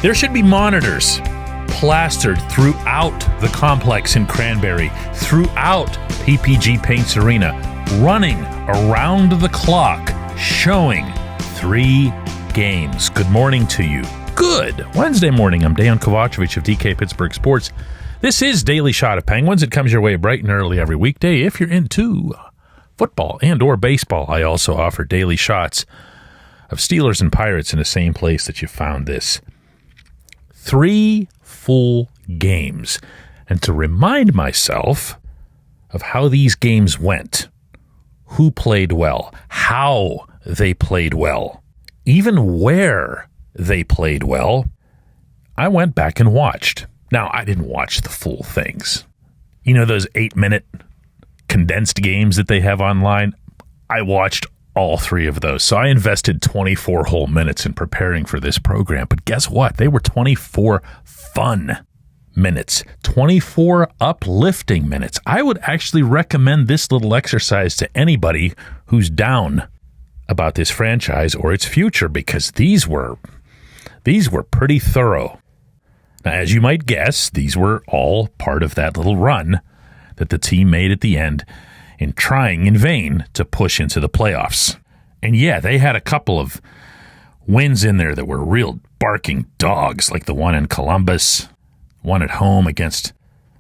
There should be monitors plastered throughout the complex in Cranberry, throughout PPG Paints Arena, running around the clock, showing 3 games. Good morning to you. Good Wednesday morning. I'm Dejan Kovacevic of DK Pittsburgh Sports. This is Daily Shot of Penguins. It comes your way bright and early every weekday. If you're into football and or baseball, I also offer daily shots of Steelers and Pirates in the same place that you found this. 3 full games. And to remind myself of how these games went, who played well, how they played well, even where they played well, I went back and watched. Now, I didn't watch the full things. You know those 8-minute condensed games that they have online? I watched all 3 of those. So I invested 24 whole minutes in preparing for this program. But guess what? They were 24 fun minutes, 24 uplifting minutes. I would actually recommend this little exercise to anybody who's down about this franchise or its future, because these were pretty thorough. Now, as you might guess, these were all part of that little run that the team made at the end in trying in vain to push into the playoffs. And yeah, they had a couple of wins in there that were real barking dogs, like the one in Columbus, one at home against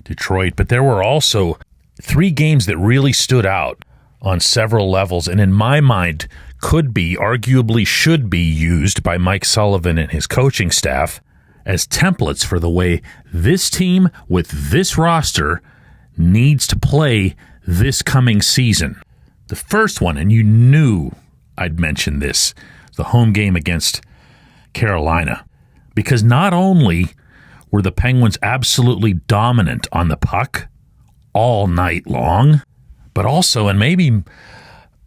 Detroit. But there were also 3 games that really stood out on several levels, and in my mind could be, arguably should be, used by Mike Sullivan and his coaching staff as templates for the way this team with this roster needs to play this coming season. The first one, and you knew I'd mention this, the home game against Carolina, because not only were the Penguins absolutely dominant on the puck all night long, but also, and maybe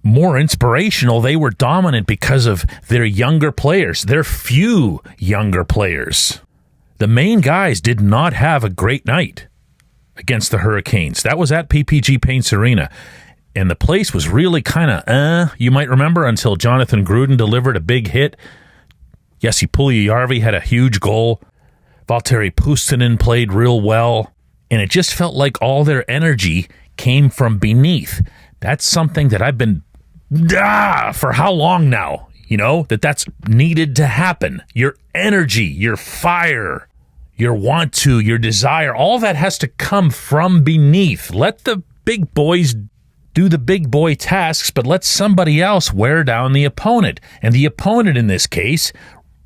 more inspirational, they were dominant because of their younger players, their few younger players. The main guys did not have a great night against the Hurricanes. That was at PPG Paints Arena. And the place was really kind of, you might remember, until Jonathan Gruden delivered a big hit. Jesse Puljujärvi had a huge goal. Valtteri Puustinen played real well. And it just felt like all their energy came from beneath. That's something that I've been, for how long now? You know, that's needed to happen. Your energy, your fire, your want to, your desire, all that has to come from beneath. Let the big boys do the big boy tasks, but let somebody else wear down the opponent. And the opponent in this case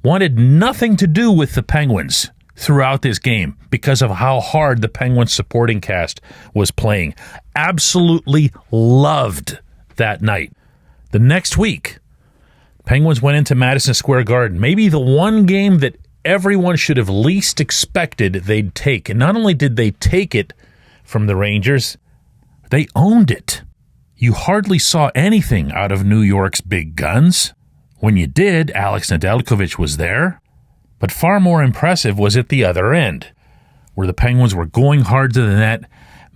wanted nothing to do with the Penguins throughout this game because of how hard the Penguins supporting cast was playing. Absolutely loved that night. The next week, Penguins went into Madison Square Garden, maybe the one game that everyone should have least expected they'd take. And not only did they take it from the Rangers, they owned it. You hardly saw anything out of New York's big guns. When you did, Alex Nedeljkovic was there. But far more impressive was at the other end, where the Penguins were going hard to the net,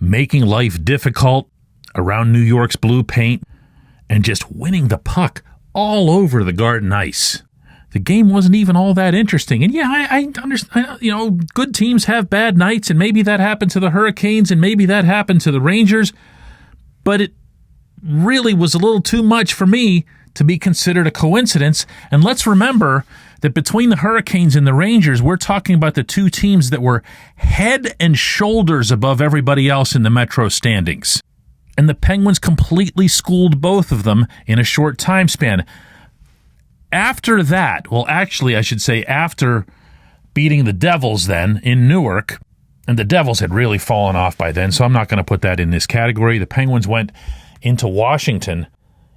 making life difficult around New York's blue paint, and just winning the puck all over the Garden ice. The game wasn't even all that interesting. And yeah, I understand, you know, good teams have bad nights, and maybe that happened to the Hurricanes, and maybe that happened to the Rangers, but it really was a little too much for me to be considered a coincidence. And let's remember that between the Hurricanes and the Rangers, we're talking about the 2 teams that were head and shoulders above everybody else in the Metro standings. And the Penguins completely schooled both of them in a short time span. After that, well, actually, I should say after beating the Devils then in Newark, and the Devils had really fallen off by then, so I'm not going to put that in this category. The Penguins went into Washington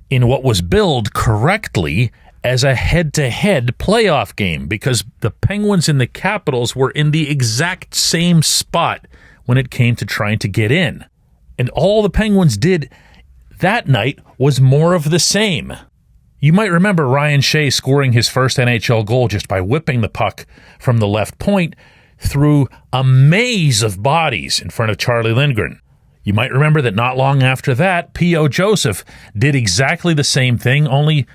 in what was billed correctly as a head-to-head playoff game, because the Penguins and the Capitals were in the exact same spot when it came to trying to get in. And all the Penguins did that night was more of the same. You might remember Ryan Shea scoring his first NHL goal just by whipping the puck from the left point through a maze of bodies in front of Charlie Lindgren. You might remember that not long after that, P.O. Joseph did exactly the same thing, only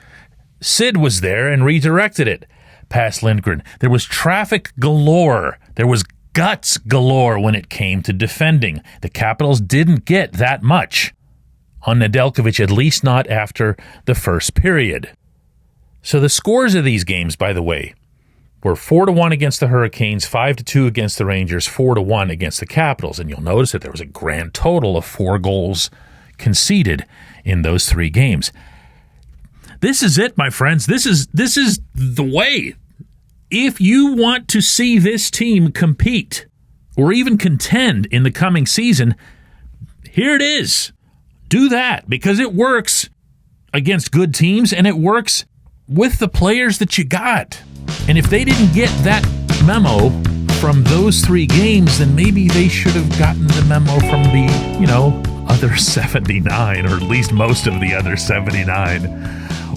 Sid was there and redirected it. past Lindgren. There was traffic galore. There was guts galore when it came to defending. The Capitals didn't get that much on Nedeljkovic, at least not after the first period. So the scores of these games, by the way, were 4-1 against the Hurricanes, 5-2 against the Rangers, 4-1 against the Capitals. And you'll notice that there was a grand total of 4 goals conceded in those 3 games. This is it, my friends. This is the way. If you want to see this team compete or even contend in the coming season, here it is. Do that, because it works against good teams and it works with the players that you got. And if they didn't get that memo from those 3 games, then maybe they should have gotten the memo from the, other 79, or at least most of the other 79.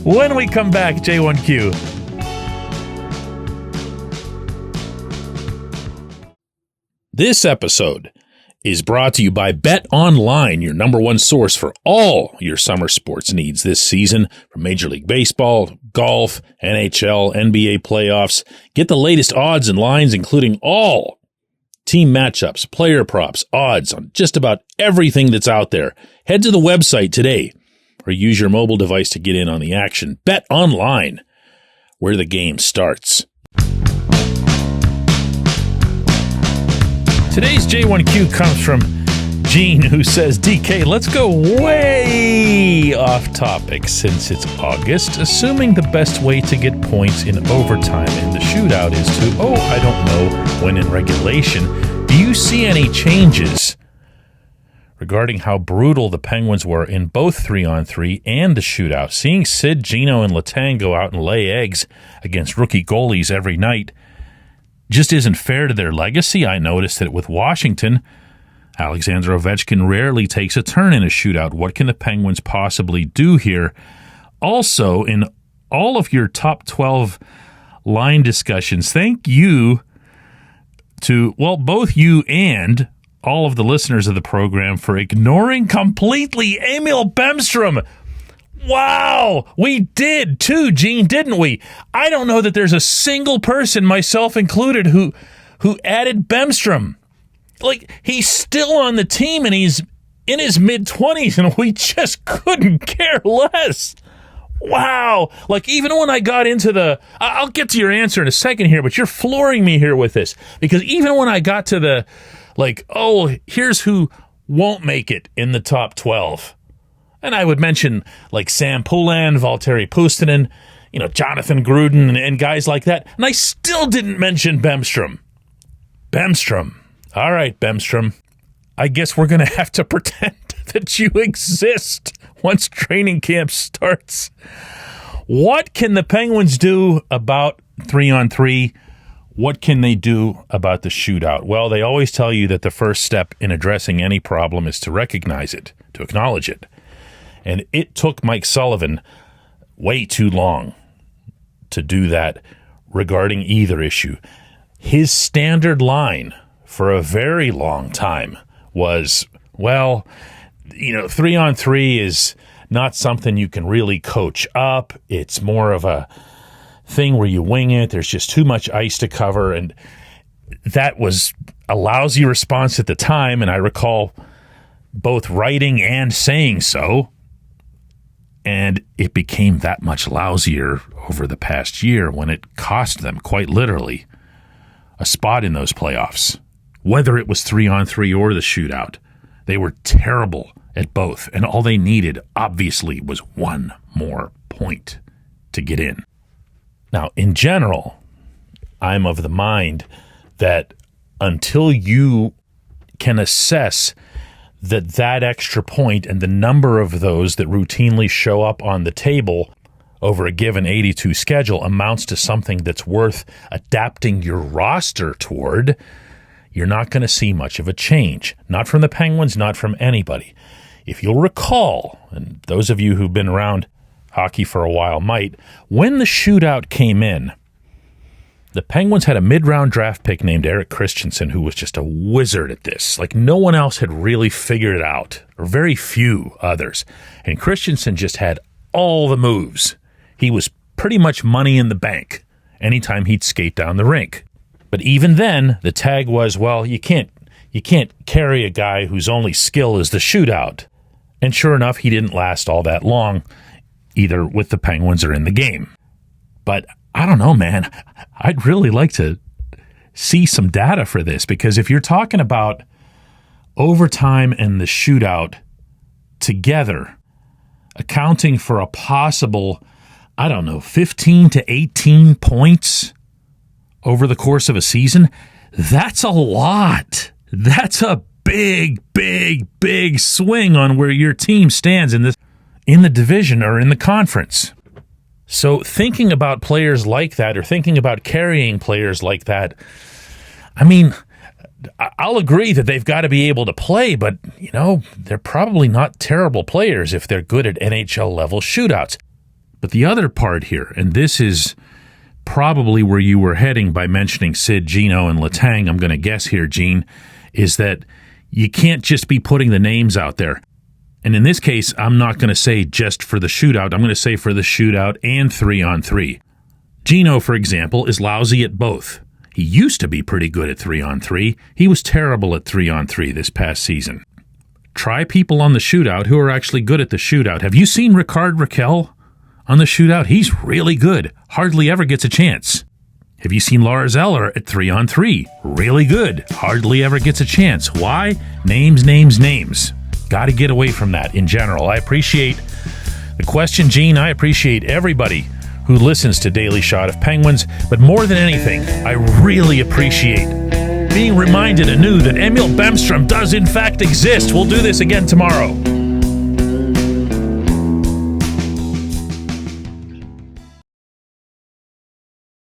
When we come back, J1Q. This episode is brought to you by Bet Online, your number one source for all your summer sports needs this season, from Major League Baseball, golf, NHL, NBA playoffs. Get the latest odds and lines, including all team matchups, player props, odds on just about everything that's out there. Head to the website today or use your mobile device to get in on the action. Bet Online, where the game starts. Today's J1Q comes from Gene, who says, DK, let's go way off topic since it's August. Assuming the best way to get points in overtime in the shootout is to, I don't know, when in regulation. Do you see any changes regarding how brutal the Penguins were in both 3-on-3 and the shootout? Seeing Sid, Gino, and Letang go out and lay eggs against rookie goalies every night just isn't fair to their legacy. I noticed that with Washington, Alexander Ovechkin rarely takes a turn in a shootout. What can the Penguins possibly do here? Also, in all of your top 12 line discussions, thank you to, both you and all of the listeners of the program for ignoring completely Emil Bemstrom. Wow, we did too, Gene, didn't we? I don't know that there's a single person, myself included, who added Bemstrom. Like, he's still on the team and he's in his mid-20s and we just couldn't care less. Wow. Like, even when I got into I'll get to your answer in a second here, but you're flooring me here with this. Because even when I got to here's who won't make it in the top 12. And I would mention like Sam Poulin, Valtteri Puustinen, Jonathan Gruden and guys like that. And I still didn't mention Bemstrom. All right, Bemstrom. I guess we're going to have to pretend that you exist once training camp starts. What can the Penguins do about 3-on-3? What can they do about the shootout? Well, they always tell you that the first step in addressing any problem is to recognize it, to acknowledge it. And it took Mike Sullivan way too long to do that regarding either issue. His standard line for a very long time was, 3-on-3 is not something you can really coach up. It's more of a thing where you wing it. There's just too much ice to cover. And that was a lousy response at the time. And I recall both writing and saying so. And it became that much lousier over the past year when it cost them, quite literally, a spot in those playoffs. Whether it was 3-on-3 or the shootout, they were terrible at both. And all they needed, obviously, was one more point to get in. Now, in general, I'm of the mind that until you can assess that extra point and the number of those that routinely show up on the table over a given 82 schedule amounts to something that's worth adapting your roster toward, you're not going to see much of a change. Not from the Penguins, not from anybody. If you'll recall, and those of you who've been around hockey for a while might, when the shootout came in, the Penguins had a mid-round draft pick named Eric Christensen who was just a wizard at this. Like, no one else had really figured it out, or very few others. And Christensen just had all the moves. He was pretty much money in the bank anytime he'd skate down the rink. But even then, the tag was, well, you can't carry a guy whose only skill is the shootout. And sure enough, he didn't last all that long, either with the Penguins or in the game. But I don't know, man. I'd really like to see some data for this, because if you're talking about overtime and the shootout together, accounting for a possible, 15 to 18 points over the course of a season, that's a lot. That's a big, big, big swing on where your team stands in the division or in the conference. So thinking about players like that, or thinking about carrying players like that, I'll agree that they've got to be able to play, but, they're probably not terrible players if they're good at NHL level shootouts. But the other part here, and this is probably where you were heading by mentioning Sid, Gino, and Letang, I'm going to guess here, Gene, is that you can't just be putting the names out there. And in this case, I'm not going to say just for the shootout. I'm going to say for the shootout and 3-on-3. Gino, for example, is lousy at both. He used to be pretty good at 3-on-3. He was terrible at 3-on-3 this past season. Try people on the shootout who are actually good at the shootout. Have you seen Ricard Raquel on the shootout? He's really good. Hardly ever gets a chance. Have you seen Lars Eller at 3-on-3? Really good. Hardly ever gets a chance. Why? Names. Got to get away from that in general. I appreciate the question, Gene. I appreciate everybody who listens to Daily Shot of Penguins. But more than anything, I really appreciate being reminded anew that Emil Bemstrom does in fact exist. We'll do this again tomorrow.